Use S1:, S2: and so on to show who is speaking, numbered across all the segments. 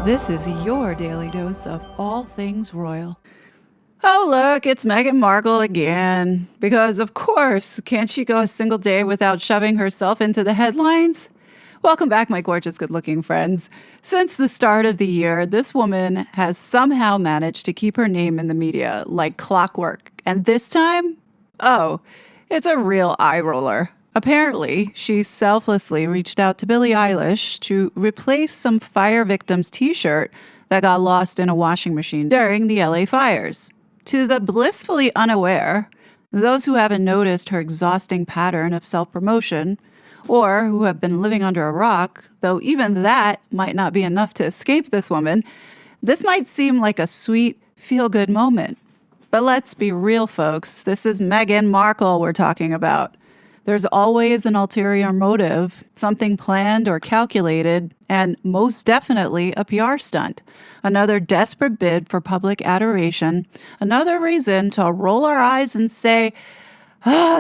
S1: This is your daily dose of all things royal. Oh, look, it's Meghan Markle again. Because, of course, can't she go a single day without shoving herself into the headlines? Welcome back, my gorgeous, good-looking friends. Since the start of the year, this woman has somehow managed to keep her name in the media like clockwork. And this time? Oh, it's a real eye roller. Apparently, she selflessly reached out to Billie Eilish to replace some fire victim's t-shirt that got lost in a washing machine during the LA fires. To the blissfully unaware, those who haven't noticed her exhausting pattern of self-promotion, or who have been living under a rock, though even that might not be enough to escape this woman, this might seem like a sweet, feel-good moment. But let's be real, folks. This is Meghan Markle we're talking about. There's always an ulterior motive, something planned or calculated, and most definitely a PR stunt. Another desperate bid for public adoration, another reason to roll our eyes and say,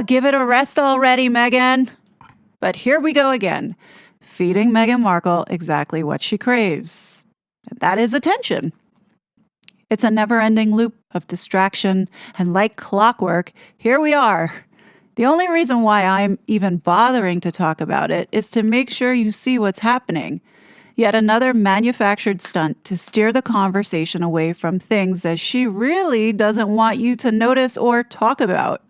S1: give it a rest already, Meghan. But here we go again, feeding Meghan Markle exactly what she craves. That is attention. It's a never-ending loop of distraction, and like clockwork, here we are. The only reason why I'm even bothering to talk about it is to make sure you see what's happening. Yet another manufactured stunt to steer the conversation away from things that she really doesn't want you to notice or talk about.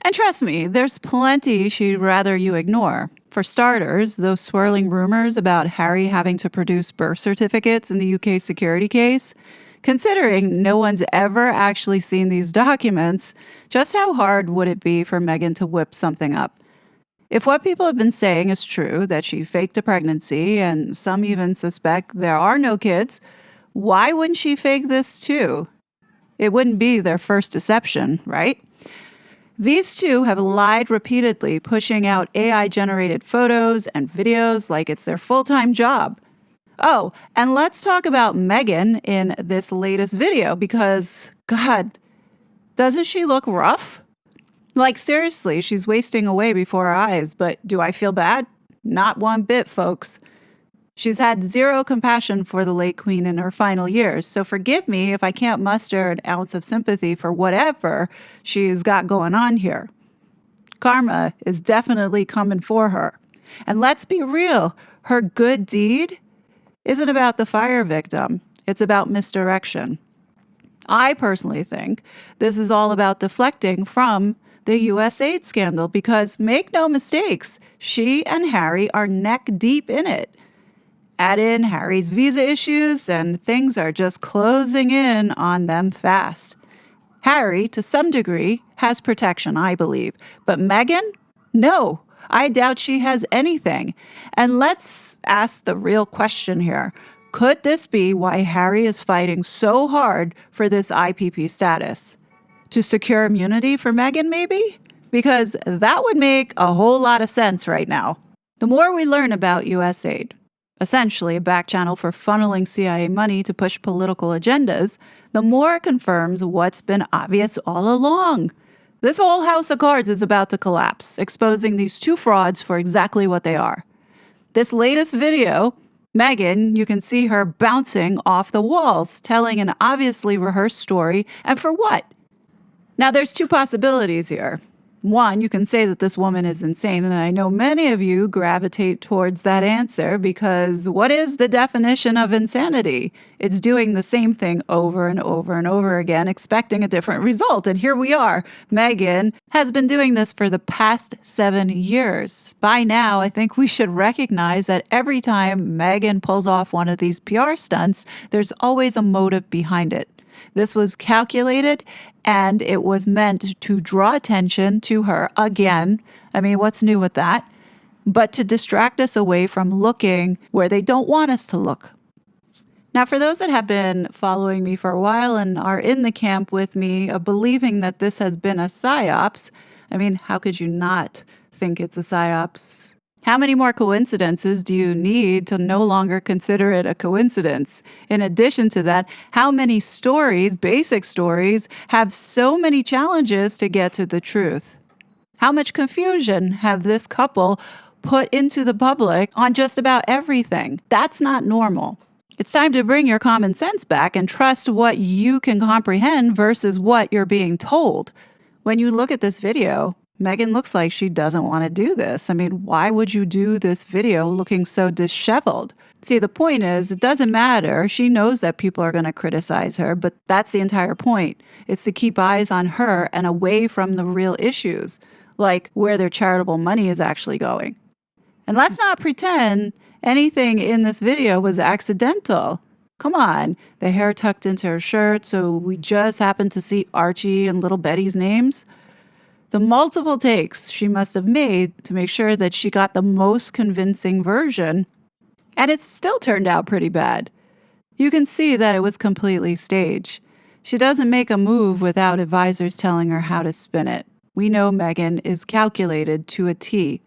S1: And trust me, there's plenty she'd rather you ignore. For starters, those swirling rumors about Harry having to produce birth certificates in the UK security case. Considering no one's ever actually seen these documents, just how hard would it be for Meghan to whip something up? If what people have been saying is true, that she faked a pregnancy, and some even suspect there are no kids, why wouldn't she fake this too? It wouldn't be their first deception, right? These two have lied repeatedly, pushing out AI-generated photos and videos like it's their full-time job. Oh, and let's talk about Meghan in this latest video because, God, doesn't she look rough? Like, seriously, she's wasting away before our eyes, but do I feel bad? Not one bit, folks. She's had zero compassion for the late queen in her final years, so forgive me if I can't muster an ounce of sympathy for whatever she's got going on here. Karma is definitely coming for her. And let's be real, her good deed isn't about the fire victim. It's about misdirection. I personally think this is all about deflecting from the US aid scandal because, make no mistakes, she and Harry are neck deep in it. Add in Harry's visa issues and things are just closing in on them fast. Harry, to some degree, has protection, I believe. But Meghan? No. I doubt she has anything. And let's ask the real question here. Could this be why Harry is fighting so hard for this IPP status? To secure immunity for Meghan, maybe? Because that would make a whole lot of sense right now. The more we learn about US aid, essentially a back channel for funneling CIA money to push political agendas, the more it confirms what's been obvious all along. This whole house of cards is about to collapse, exposing these two frauds for exactly what they are. This latest video, Meghan, you can see her bouncing off the walls, telling an obviously rehearsed story, and for what? Now, there's two possibilities here. One, you can say that this woman is insane, and I know many of you gravitate towards that answer because what is the definition of insanity? It's doing the same thing over and over and over again, expecting a different result. And here we are. Meghan has been doing this for the past 7 years. By now, I think we should recognize that every time Meghan pulls off one of these PR stunts, there's always a motive behind it. This was calculated, and it was meant to draw attention to her again. I mean, what's new with that? But to distract us away from looking where they don't want us to look. Now, for those that have been following me for a while and are in the camp with me of believing that this has been a psyops, I mean, how could you not think it's a psyops? How many more coincidences do you need to no longer consider it a coincidence? In addition to that, how many stories, basic stories, have so many challenges to get to the truth? How much confusion have this couple put into the public on just about everything? That's not normal. It's time to bring your common sense back and trust what you can comprehend versus what you're being told. When you look at this video, Meghan looks like she doesn't want to do this. I mean, why would you do this video looking so disheveled? See, the point is, it doesn't matter. She knows that people are going to criticize her, but that's the entire point. It's to keep eyes on her and away from the real issues, like where their charitable money is actually going. And let's not pretend anything in this video was accidental. Come on, the hair tucked into her shirt, so we just happened to see Archie and little Betty's names. The multiple takes she must have made to make sure that she got the most convincing version, and it still turned out pretty bad. You can see that it was completely staged. She doesn't make a move without advisors telling her how to spin it. We know Meghan is calculated to a T.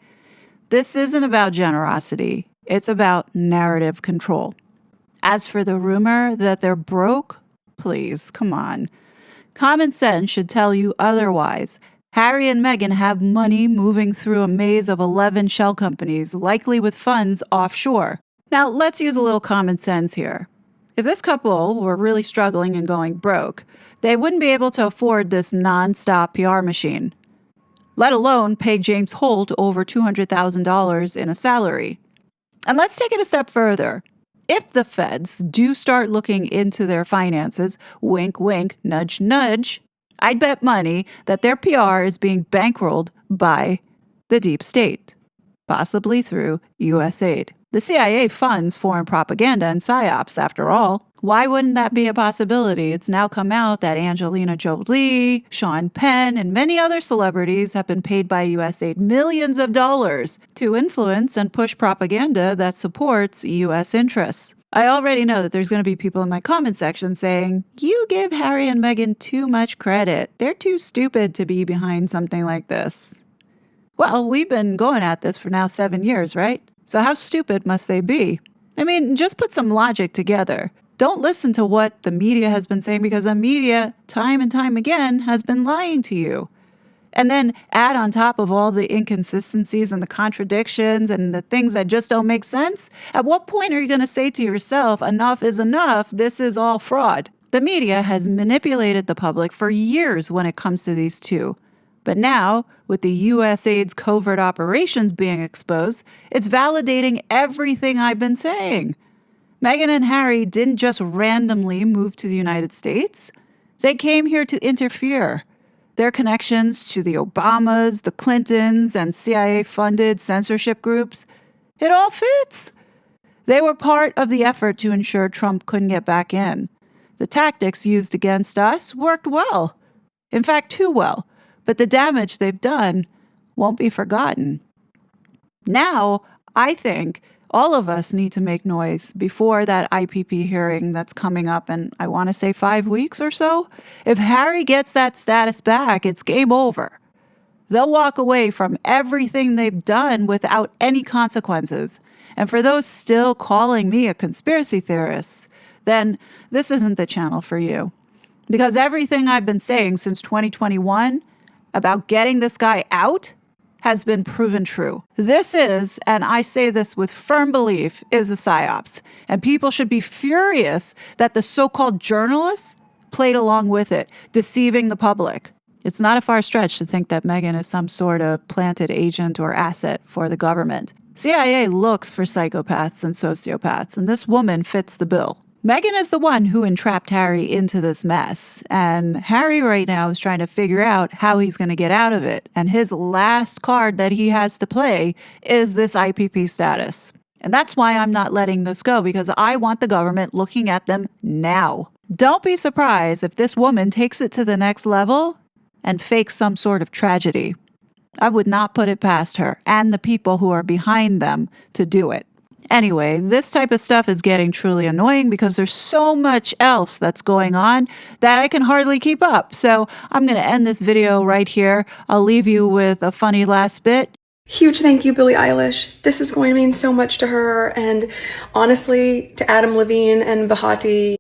S1: This isn't about generosity. It's about narrative control. As for the rumor that they're broke, please, come on. Common sense should tell you otherwise. Harry and Meghan have money moving through a maze of 11 shell companies, likely with funds offshore. Now, let's use a little common sense here. If this couple were really struggling and going broke, they wouldn't be able to afford this non-stop PR machine, let alone pay James Holt over $200,000 in a salary. And let's take it a step further. If the feds do start looking into their finances, wink, wink, nudge, nudge, I'd bet money that their PR is being bankrolled by the deep state, possibly through U.S. aid. The CIA funds foreign propaganda and psyops, after all. Why wouldn't that be a possibility? It's now come out that Angelina Jolie, Sean Penn, and many other celebrities have been paid by U.S. aid millions of dollars to influence and push propaganda that supports U.S. interests. I already know that there's going to be people in my comment section saying, you give Harry and Meghan too much credit. They're too stupid to be behind something like this. Well, we've been going at this for now 7 years, right? So how stupid must they be? I mean, just put some logic together. Don't listen to what the media has been saying, because the media, time and time again, has been lying to you. And then add on top of all the inconsistencies and the contradictions and the things that just don't make sense. At what point are you going to say to yourself, enough is enough, this is all fraud? The media has manipulated the public for years when it comes to these two. But now, with the USAID's covert operations being exposed, it's validating everything I've been saying. Meghan and Harry didn't just randomly move to the United States. They came here to interfere. Their connections to the Obamas, the Clintons, and CIA-funded censorship groups, it all fits. They were part of the effort to ensure Trump couldn't get back in. The tactics used against us worked well. In fact, too well. But the damage they've done won't be forgotten. Now, I think all of us need to make noise before that IPP hearing that's coming up in, I want to say, 5 weeks or so. If Harry gets that status back, it's game over. They'll walk away from everything they've done without any consequences. And for those still calling me a conspiracy theorist, then this isn't the channel for you. Because everything I've been saying since 2021 about getting this guy out has been proven true. This is, and I say this with firm belief, is a psyops. And people should be furious that the so-called journalists played along with it, deceiving the public. It's not a far stretch to think that Meghan is some sort of planted agent or asset for the government. CIA looks for psychopaths and sociopaths, and this woman fits the bill. Meghan is the one who entrapped Harry into this mess, and Harry right now is trying to figure out how he's going to get out of it, and his last card that he has to play is this IPP status. And that's why I'm not letting this go, because I want the government looking at them now. Don't be surprised if this woman takes it to the next level and fakes some sort of tragedy. I would not put it past her and the people who are behind them to do it. Anyway, this type of stuff is getting truly annoying because there's so much else that's going on that I can hardly keep up. So I'm going to end this video right here. I'll leave you with a funny last bit.
S2: Huge thank you, Billie Eilish. This is going to mean so much to her, and honestly, to Adam Levine and Bahati.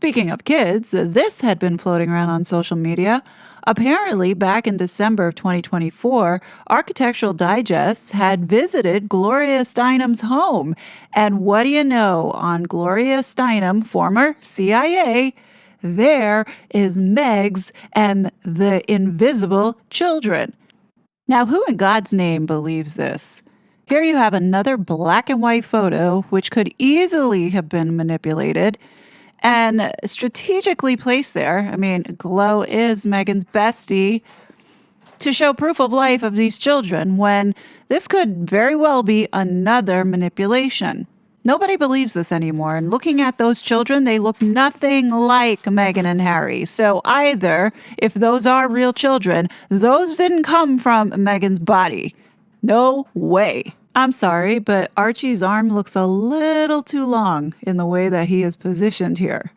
S1: Speaking of kids, this had been floating around on social media. Apparently, back in December of 2024, Architectural Digest had visited Gloria Steinem's home. And what do you know, on Gloria Steinem, former CIA, there is Meg's and the invisible children. Now, who in God's name believes this? Here you have another black and white photo, which could easily have been manipulated and strategically placed there. I mean, Glow is Meghan's bestie, to show proof of life of these children, when this could very well be another manipulation. Nobody believes this anymore. And looking at those children, they look nothing like Meghan and Harry. So either, if those are real children, those didn't come from Meghan's body. No way. I'm sorry, but Archie's arm looks a little too long in the way that he is positioned here.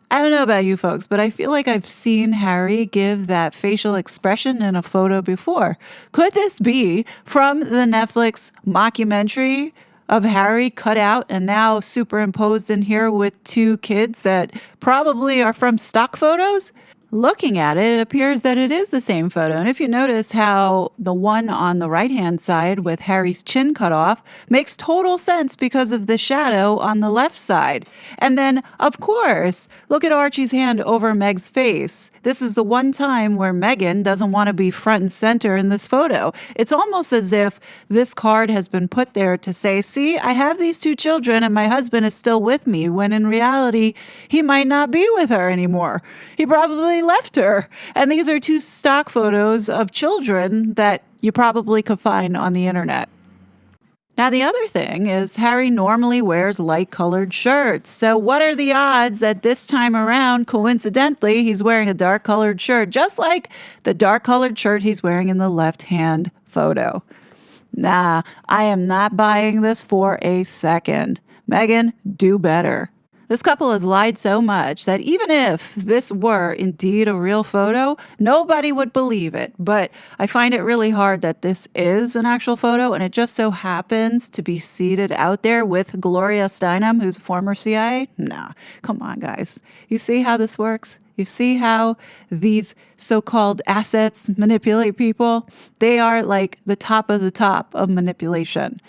S1: I don't know about you folks, but I feel like I've seen Harry give that facial expression in a photo before. Could this be from the Netflix mockumentary of Harry cut out and now superimposed in here with two kids that probably are from stock photos? Looking at it, it appears that it is the same photo. And if you notice how the one on the right-hand side with Harry's chin cut off makes total sense because of the shadow on the left side. And then, of course, look at Archie's hand over Meg's face. This is the one time where Meghan doesn't want to be front and center in this photo. It's almost as if this card has been put there to say, see, I have these two children and my husband is still with me, when in reality, he might not be with her anymore. He probably left her. And these are two stock photos of children that you probably could find on the internet. Now, the other thing is Harry normally wears light-colored shirts. So what are the odds that this time around, coincidentally, he's wearing a dark-colored shirt, just like the dark-colored shirt he's wearing in the left-hand photo? Nah, I am not buying this for a second. Meghan, do better. This couple has lied so much that even if this were indeed a real photo, nobody would believe it. But I find it really hard that this is an actual photo, and it just so happens to be seated out there with Gloria Steinem, who's a former CIA. Nah, come on, guys. You see how this works? You see how these so-called assets manipulate people? They are like the top of manipulation.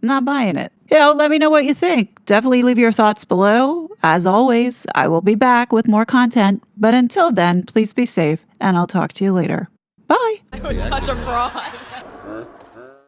S1: I'm not buying it. Let me know what you think. Definitely leave your thoughts below. As always, I will be back with more content. But until then, please be safe, and I'll talk to you later. Bye.
S3: I was such a fraud.